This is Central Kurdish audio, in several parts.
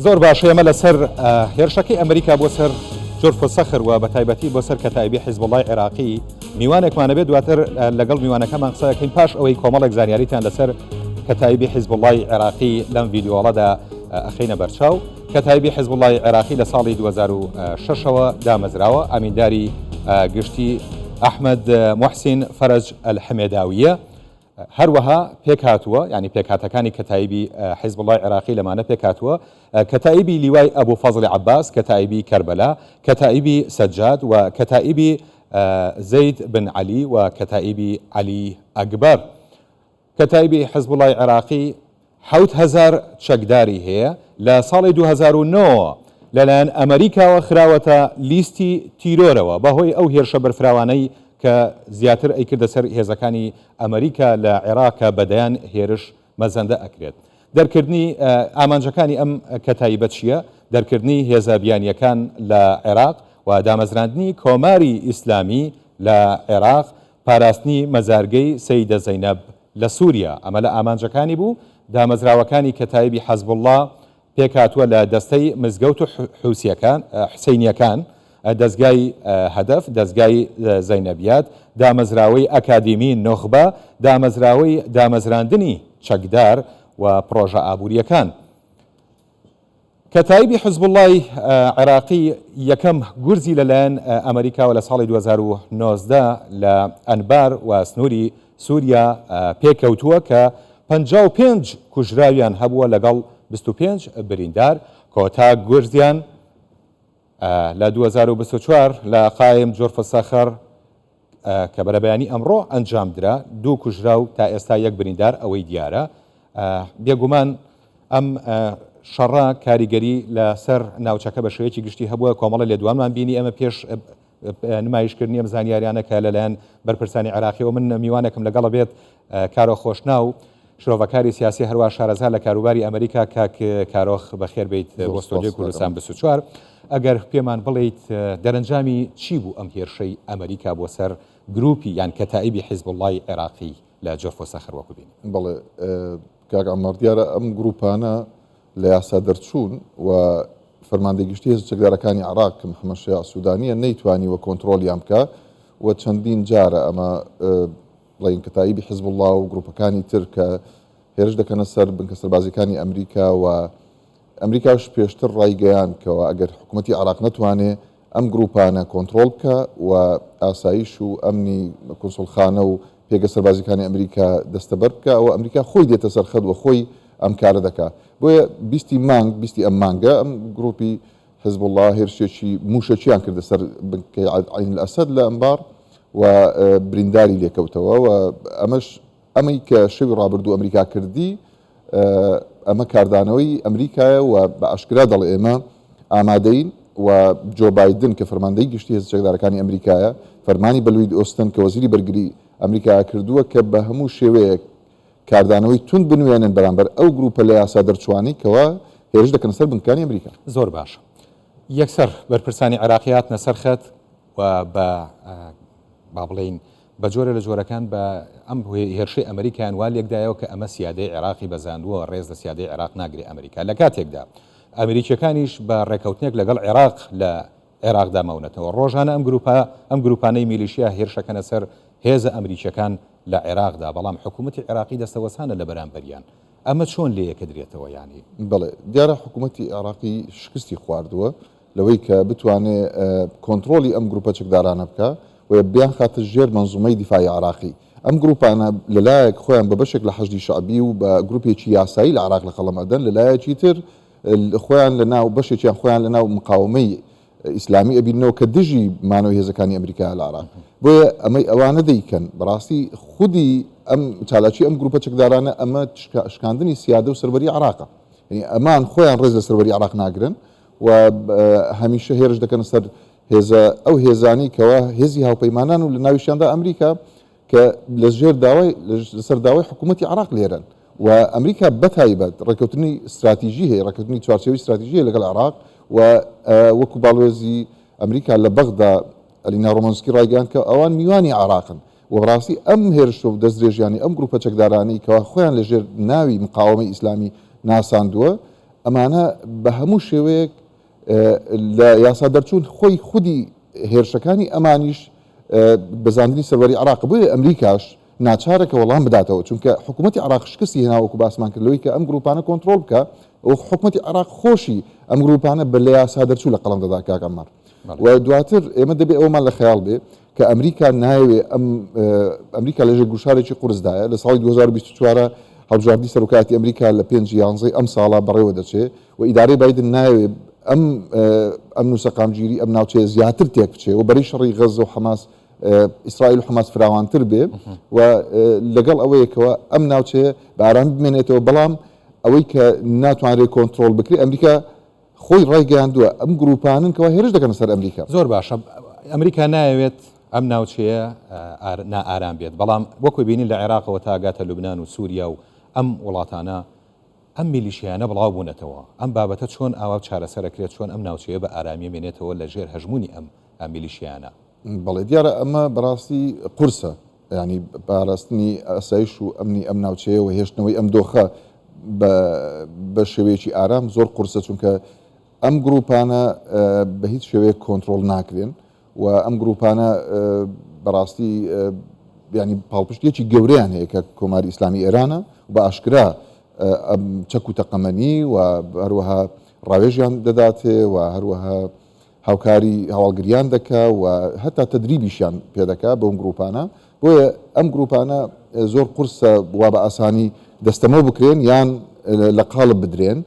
زۆر باشە ئێمە لەسەر هێرشەکەی ئەمریکا بۆ سەر جۆرف سەخر و بە تایبەتی بۆ سەر کەتایبی حیزبوڵای عێراقی میوانێکمانە بێت دواتر لەگەڵ میوانەکەمان قسە دەکەین پاش ئەوەی کۆمەڵێک زانیاریتان لەسەر کەتایبی حیزبوڵای عێراقی لەم ڤیدیۆڵەدا ئەخینە بەرچاو. کەتایبی حیزبوڵای عێراقی لە ساڵی 2006ەوە دامەزراوە، ئامینداری گشتی ئەحمەد موحسین فەرج ئەلحەمێداویە. هەروەها پێک هاتووە، ینی پێکهاتەکانی کەتایبی حیزبوڵای عێراقی لەمانە پێک هاتووە، کەتایبی لیوای ئەبوو فەزڵی عەباس، کەتایبی کەربەلا، کەتایبی سەجاد و کەتایبی زەید بن عەلی و کەتایبی عەلی ئەکبەر. کەتایبی حیزبوڵای عێراقی 7000 چەکداری هەیە. لە ساڵی 2009 لەلایەن ئەمریکاوە خراوەتە لیستی تیرۆرەوە بەهۆی ئەو هێرشە بەرفراوانەی کە زیاتر ئەیکردە سەر هێزەکانی ئەمریکا لە عێراقە بەدەیان هێرش مەزەندە ئەکرێت. دەرکردنی ئامانجەکانی ئەم کەتایبە چییە؟ دەرکردنی هێزە بیانیەکان لە عێراق و دامەزراندنی کۆماری ئیسلامی لە عێراق، پاراستنی مەزارگەی سەیدە زەینەب لە سووریا. ئەمە لە ئامانجەکانی بوو. دامەزراوەکانی کەتایبی حەزبوڵڵا پێک هاتووە لە دەستەی مزگەوت و حوسەینیەکان، دەستگای هەدەف، دەستگای زەینەبیات، دامەزراوەی ئەکادیمی نۆخبە، دامەزراوەی دامەزراندنی چەکدار و پرۆژە ئابوووریەکان. کەتایبی حیزبوڵڵای عێراقی یەکەم گورزی لەلایەن ئەمریکاوە لە ساڵی 2019 لە ئەنبار و سنووری سووریا پێکەوتووە کە 55 کوژراویان هەبووە لەگەڵ 25 بریندار. کۆتا گورزیان لە 2024 لە قایم جۆرف سەخر کە بەرەبەیانی ئەمڕۆ ئەنجام درا، 2 کوژرا و تا ئێستا 1 بریندار، ئەوەی دیارە. بێگومان ئەم شەڕە کاریگەری لەسەر ناوچەکە بە شێوەیەکی گشتی هەبووە. کۆمەڵە لێدوانمان بینی ئەمە پێش نمایشکردنی ئەم زانیاریانە کە لەلایەن بەرپرسانی عێراقیەوە. من میوانێکم لەگەڵە بێت کارۆخ خۆشنا و شرۆڤەکاری سیاسی هەروە شارەزا لە کاروباری ئەمریکا، کاک کارۆخ بەخێر بیت بۆ ستۆدیۆی کوردستان 24. ئەگەر پێمان بڵیت دەرەنجامی چی بوو ئەم هێرشەی ئەمریکا بۆ سەر گروپی یان کەتایبی حیزبوڵڵای عێراقی لە جۆرف سەخر وەکو بینی؟ بڵێ کاک عەمەر، دیارە ئەم گروپانە لە یاسا دەرچوون و فەرماندەی هێز چەکدارەکانی عێراق کە محەممەد شەیع سوودانیە نەیتوانی وە کۆنتترۆلیان بکە و چەندین جارە ئەمە بڵین کەتایبی حیزبوڵڵا و گروپەکانی تر کە هێرش دەکەنە سەر بنکە سەربازیەکانی ئەمریکا و ئەمریکاش پێشتر ڕایگەیان کەەوە ئەگەر حکوومەتی عێراق نەتوانێ ئەم گروپانە کۆنتترۆل بکە و ئاسایش و ئەمنی کونسڵخانە و پێگە سەربازیەکانی ئەمریکا دەستەبەر بکە، ئەوە ئەمریکا خۆی دێتە سەر خەد و خۆی ئەم کارە دەکات. بۆیە بیستی ئەم مانگە ئەم گروپی حیزبوڵڵا هێرشێکی موشەچیان کردە سەر بنکەی عین الئەسەد لە ئەنبار و برینداری لێکەوتەوە و ئەمەی کە شەوی ڕابردوو ئەمریکا کردی ئەمە کاردانەوەی ئەمریکایە و بە ئاشکرا دەڵێ ئێمە ئامادەین و جۆ بایدن کە فەرماندەی گشتی هێزە چەکدارەکانی ئەمریکایە فەرمانی بە لوید ئۆستن کە وەزیری بەرگری ئەمریکا کردووە کە بە هەموو شێوەیەک کاردانەوەی تون بنوێنن بەرامبەر ئەو گروپە لە یاسا دەرچوانی کەەوە هێرش دەکەن سەر بنکانی ئەمریکا. زۆر باشە. یەکسەر بەرپرسانی عێراقیات نەسەر خەت و بە با بڵین بە جۆرە لە جۆرەکان بە ئەم هێرشەی ئەمریکایان وا لێکدایەوە کە ئەمە سیادەی عێراقی بەزاندووە ڕێز لە سیادەی عێراق ناگرێ ئەمریکا. لە کاتێکدا ئەمریکیەکانیش بە ڕێکەوتنێک لەگەڵ عێراق لە عێراقدا ماونەتەوە. ڕۆژانە ئەم گروپانەی میلیشیا هێرشەکەنە سەر هێزە ئەمریکیەکان لە عێراقدا، بەڵام حکوومەتی عێراقی دەستەوەسانە لە بەرامبەریان. ئەمە چۆن لێ یەکەدرێتەوە؟ ینی بڵێ دیارە حکوومەتی عێراقی شکستی خواردووە لەوەی کە بتوانێت کۆنتترۆلی ئەم گروپە چەکدارانە بکە و بیان خاتە ژێر منزومەی دیفاعی عێراقی. ئەم گروپانە لەلایەک خۆیان بە بەشێک لە حەشدی شعبی و بە گروپێکی یاسایی لە عێراق لە قەڵەمەدەن، لەلایەکی تر خۆیان لەناو بەشێکیان خۆیان لەناو مقاومەی ئیسلامی ئەبینەوە کە دژی مانەوەی هێزەکانی ئەمریکا لە عێراق. بۆیە ئەمەی ئەوانە دەیکەن بەڕاستی خودی ئەم چالاکی ئەم گروپە چەکدارانە ئەمە شکاندنی سیادە و سەروەری عێراقە. یعنی ئەمان خۆیان ڕێز لە سەروەری عێراق ناگرن و هەمیشە هێرش دەکەن سەر هێزە ئەو هێزانی کەەوە هێزی هاوپەیمانان و لە ناویشیاندا ئەمریکا کە لەسەر داوای حکوومەتی عێراق لێرن و ئەمریکا بەتایبەت ڕێکەوتنی استراتیژی هەیە، ڕێکەوتنی چوارچێوەی استراتیژی لەگەڵ عێراق و وەکو باڵێزی ئەمریکا لە بەغدا ئەلینا ڕۆمانسکی ڕایگەیان کە ئەوان میوانی عێراقن و بەڕاستی ئەم هێرش و دەستدرێژیانی ئەم گروپە چەکدارانی کەوا خۆیان لەژێر ناوی مقاومەی ئیسلامی ناساندووە ئەمانە بە هەموو شێوەیەک لە یاسا دەرچوون خۆی خودی هێرشەکانی ئەمانیش بەزاندنی سەروەری عراق بووە ئەمریکاش ناچارەکە وەڵام بداتەوە چونکە حکوومەتی عراق شکستی هێناوەکو باسمان کردەوەی کە ئەم گروپانە کۆنتترۆل بکە و حکوومەتی عراق خۆشی ئەم گروپانە بە لە یاسا دەرچوو لە قەڵم دەدا کاک عەمار و دواتر ئێمە دەبێ ئەومان لە خەیاڵ بێ کە ئەمریکا ناوێ ئەمریکا لەژێ گوشارێکی قورسدایە لە ساڵی 2024 هەڵبژاردننی سەرۆکاتی ئەمریکا لە 5 ئەم ساڵا بەڕێوە دەچێت و ئیدارەی بایدن ناوێ ئەم نووسەقامگیری ئەم ناوچەیە زیاتر تێک بچێ و بەری شەڕی غەزە و حەماس ئیسرائیل و حەماس فراوانتر بێ و لەگەڵ ئەوەیەکەوە ئەم ناوچەیە بە ئارامی بمێنێتەوە بەڵام ئەوەی کە ناتوانرێت کۆنتترۆل بکرێ ئەمریکا خۆی ڕایگەیاندووە ئەم گروپانن کەوا هێرش دەکەن سەر ئەمریکا زۆر باشە ئەمریکا نایەوێت ئەم ناوچەیە نائارام بێت بەڵام وەکو بینی لە عێراقەوە تاگاتە لوبنان و سووریا و ئەم وڵاتانە ئەم میلیشیانە بڵاو بوونەتەوە ئەم بابەتە چۆن ئاوا چارەسەرەکرێت چۆن ئەم ناوچەیە بە ئارامی مێنێتەوە لە ژێر هەژمونی ئەم میلیشیانە بەڵێ دیارە ئەمە بەڕاستی قورسە ینی پاراستنی ئاسایش و ئەمنی ئەم ناوچەیە و هێشتنەوەی ئەم دۆخە بە شێوەیەکی ئارام زۆر قورسە چونکە ئەم گروپانە بە هیچ شێوەیە کۆنتترۆل ناکرێن و ئەم گروپانە بەڕاستی ینی پاڵپشتێکی گەورەیان هەیە کە کۆماری ئیسلامی ئێرانە و بە ئاشکرا چەک و تەقەمەنی و هەروەها ڕاوێژیان دەداتێ و هەروەها هاوکاری هەواڵگریان دەکا و هەتا تەدریبیشیان پێدەکا بەم گروپانە بۆیە ئەم گروپانە زۆر قورسە وا بە ئاسانی دەستەمە بکرێن یان لە قاڵب بدرێن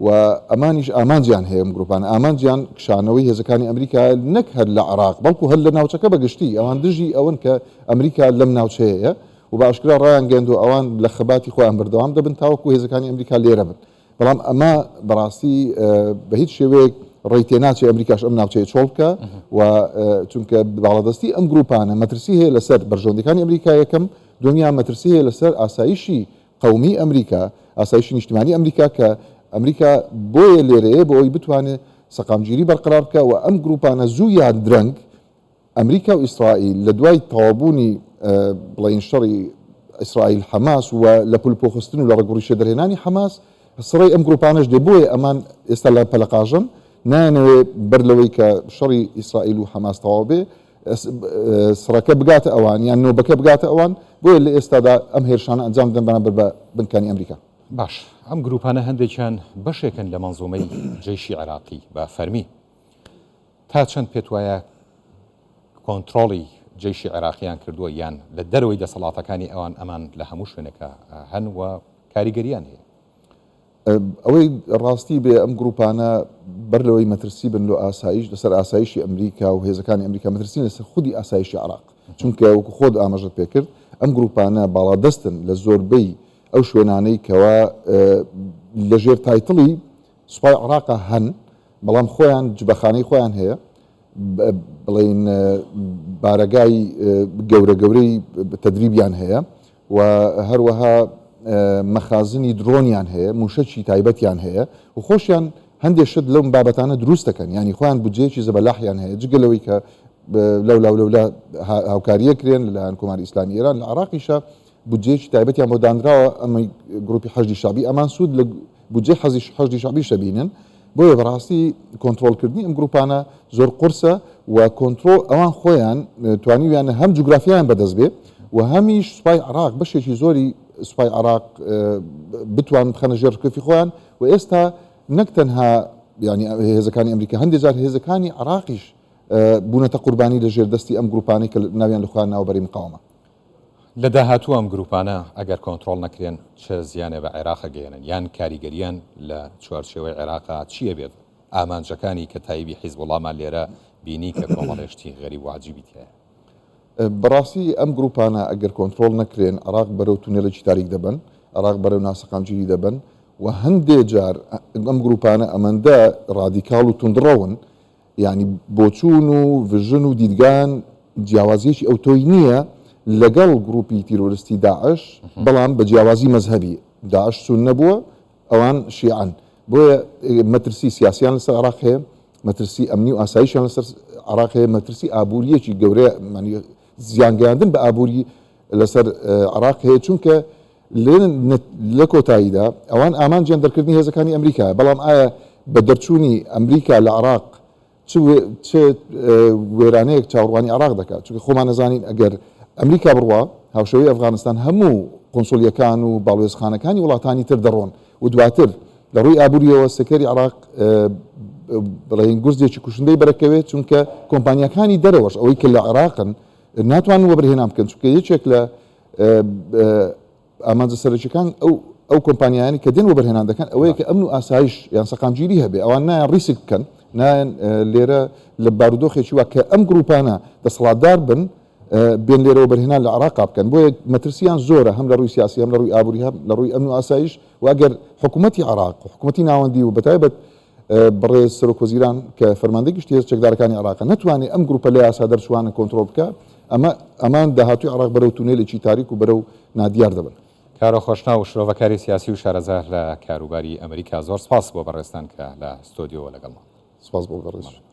و ئەمانیش ئامانجیان هەیە ئەم گروپانە ئامانجیان کشانەوەی هێزەکانی ئەمریکا نەک هەر لە عراق بەڵکو هەر لە ناوچەکە بەگشتی ئەوان دژی ئەوەن کە ئەمریکا لەم ناوچەیە و بە ئاشکرا ڕایان گەیاندووە ئەوان لە خەباتی خۆیان بەردەوام دەبن تاوەکو هێزەکانی ئەمریکا لێرە بن بەڵام ئەمە بەڕاستی بە هیچ شێوەیەک ڕێیتێ ناچێت ئەمریکاش ئەم ناوچەیە چۆڵ بکە و چونکە باڵەدەستی ئەم گروپانە مەترسی هەیە لەسەر بەرژەوەندەکانی ئەمریکا یەکەم دنیا مەترسی هەیە لەسەر ئاسایشی قەومی ئەمریکا ئاسایشی نیشتیمانی ئەمریکا کە ئەمریکا بۆیە لێرەیە بۆ ئەوی بتوانێت سەقامگیری بەرقرار بکە و ئەم گروپانە زوو یان درەنگ ئەمریکا و ئیسرائیل لە دوای تەوابوونی بڵین شەڕی ئیسرائیل حەماس و لە پولپۆخستن و لە ڕێگوڕیشە دەرهێنانی حەماس سڕی ئەم گروپانەش دێ بۆیە ئەمان ئێستا لە پەلەقاژن نانەوێ بەر لەوەی کە شەڕی ئیسرائیل و حەماس تەواو بێ سڕەکە بگاتە ئەوان یان نۆبەکە بگاتە ئەوان بۆیە لە ئێستادا ئەم هێرشانە ئەنجام دەن بەرامبەر بە بنکانی ئەمریکا باش ئەم گروپانە هەندێکیان بەشێکن لە مەنزومەی جێیشی عێراقی بە فەرمی تا چەند پێت وایە کۆنتترۆڵی جێیشی عێراقییان کردووە یان لە دەرەوەی دەسەڵاتەکانی ئەوان ئەمان لە هەموو شوێنەکە هەن و کاریگەریان هەیە ئەوەی ڕاستی بێ ئەم گروپانە بەر لەوەی مەترسی بن لە ئاسایش لەسەر ئاسایشی ئەمریکا و هێزەکانی ئەمریکا مەترسین لەسەر خودی ئاسایشی عراق چونکە وەکو خۆت ئاماژەت پێکرد ئەم گروپانە باڵادەستن لە زۆربەی ئەو شوێنانەی کەوا لەژێر تایتڵی سوپای عراقا هەن بەڵام خۆیان جبەخانەی خۆیان هەیە بڵین بارەگای گەورەی تەدریبیان هەیە و هەروەها مەخازنی درۆنیان هەیە موشەکی تایبەتیان هەیە و خۆشیان هەندێک شت لەم بابەتانە دروست دەکەن ینی خۆیان بودجەیەکی زەبەلاحیان هەیە جگەلەوەی کە لەولا هاوکاریە کرێن لەلایەن کۆماری ئیسلامی ئێران لە عراقیشە بودجەیەکی تایبەتیان بۆ دانراوە ئەمەی گروپی حەشدی شعبی ئەمان سوود لە بودجەی حەشدی شعبی شەبینن بۆیە بەڕاستی کۆنتترۆلکردنی ئەم گروپانە زۆر قورسە و کۆنتترۆل ئەوان خۆیان توانیویانە هەم جوگرافیان بەدەست بێ و هەمیش سوپای عراق بەشێکی زۆری سوپای عراق بتوان بخەنە ژێر کەفی خۆیان و ئێستا نەک تەنها ینی هێزەکانی ئەمریکا هەندێک جار هێزەکانی عراقیش بوونەتە قوربانی لە ژێردەستی ئەم گروپانەی کە ناویان لەخوان ناوبەری مقاومە لە داهاتوو ئەم گروپانە ئەگەر کۆنتترۆل نەکرێن چه زیانێ بە عێراق گەێنن یان کاریگەریان لە چوارچێوەی عێراقا چییە بێت ئامانجەکانی کە تایبی حیزبوڵامان لێرە بینی کە کۆمەڵێشتی غەریب واجبی هەیە بەڕاستی ئەم گروپانە ئەگەر کۆنتترۆل نەکرێن عراق بەرەو تونێلێکی تاریک دەبن عراق بەرەو ناسەقامگیری دەبن و هەندێک جار ئەم گروپانە ئەمەندە ڕادیکاڵ و توندڕەون ینی بۆچوون و ڤژن و دیدگان جیاوازیەکی ئەوتۆی نییە لەگەڵ گروپی تیرۆریستی داعش بەڵام بە جیاوازی مەزهبی داعش سون نەبووە ئەوان شیعان بۆیە مەترسی سیاسیان لەسەر عراق هەیە مەترسی ئەمنی و ئاسایشیان لەسەر عراق هەیە مەترسی ئابووریەکی گەورەیە زیانگەیاندن بە ئابووری لەسەر عراق هەیە چونکە لە کۆتاییدا ئەوان ئامان جێندەرکردنی هێزەکانی ئەمریکا بەڵام ئایا بە دەرچوونی ئەمریکا لە عراق چ وێرانەیەک چاوەڕوانی عراق دەکات چونکە خۆمان نەزانین ئەگەر ئەمریکا بڕوا هاوشەوەی ئەفغانستان هەموو قۆنسۆلیەکان و باڵێزخانەکانی وڵاتانی تر دەڕۆن و دواتر لە ڕووی ئابووریەوە سەکەری عراق بڵین گورزێکی کوشندەی بەرەکەوێت چونکە کۆمپانیەکانی دەرەوەش ئەوەی کە لە عراقن ناتوانن وەبرهێنان بکەن چونکە یەکێک لە ئامانجە سەرچەکان ئەو کۆمپانیانی کە دێن وەبرهێنان دەکەن ئەوەیە کە ئەمن و ئاسایش یان سەقامگیری هەبێ ئەوان نایان ڕیسک بکەن نایان لێرە لە بارودۆخێکی وا کە ئەم گروپانە دەسەڵاتدار بن بێن لێرەوە بەرهێنان لە عراق بکەن بۆیە مەترسیان زۆرە هەم لە ڕووی سیاسی هەم لە ڕووی ئابووری هەم لە ڕووی ئەمن و ئاسایش و ئەگەر حکوومەتی عراق و حکوومەتی ناوەندی و بەتایبەت بەڕێز سەرۆک وەزیران کە فەرماندەی گشتی هێزە چەکدارەکانی عراق نەتوانێت ئەم گروپە لە یاسا دەرچوانە کۆنتڕۆڵ بکە ئەمان داهاتوی عراق بەرەو تونێلێکی تاریک و بەرەو نادیار دەبن. کارۆ خۆشنا و شرۆڤەکاری سیاسی و شارەزار لە کاروباری ئەمریکا زۆر سپاس بۆ بەڕێستان کە لە ستۆدیۆ لەگەڵمان. سپاس بۆ بەڕێز.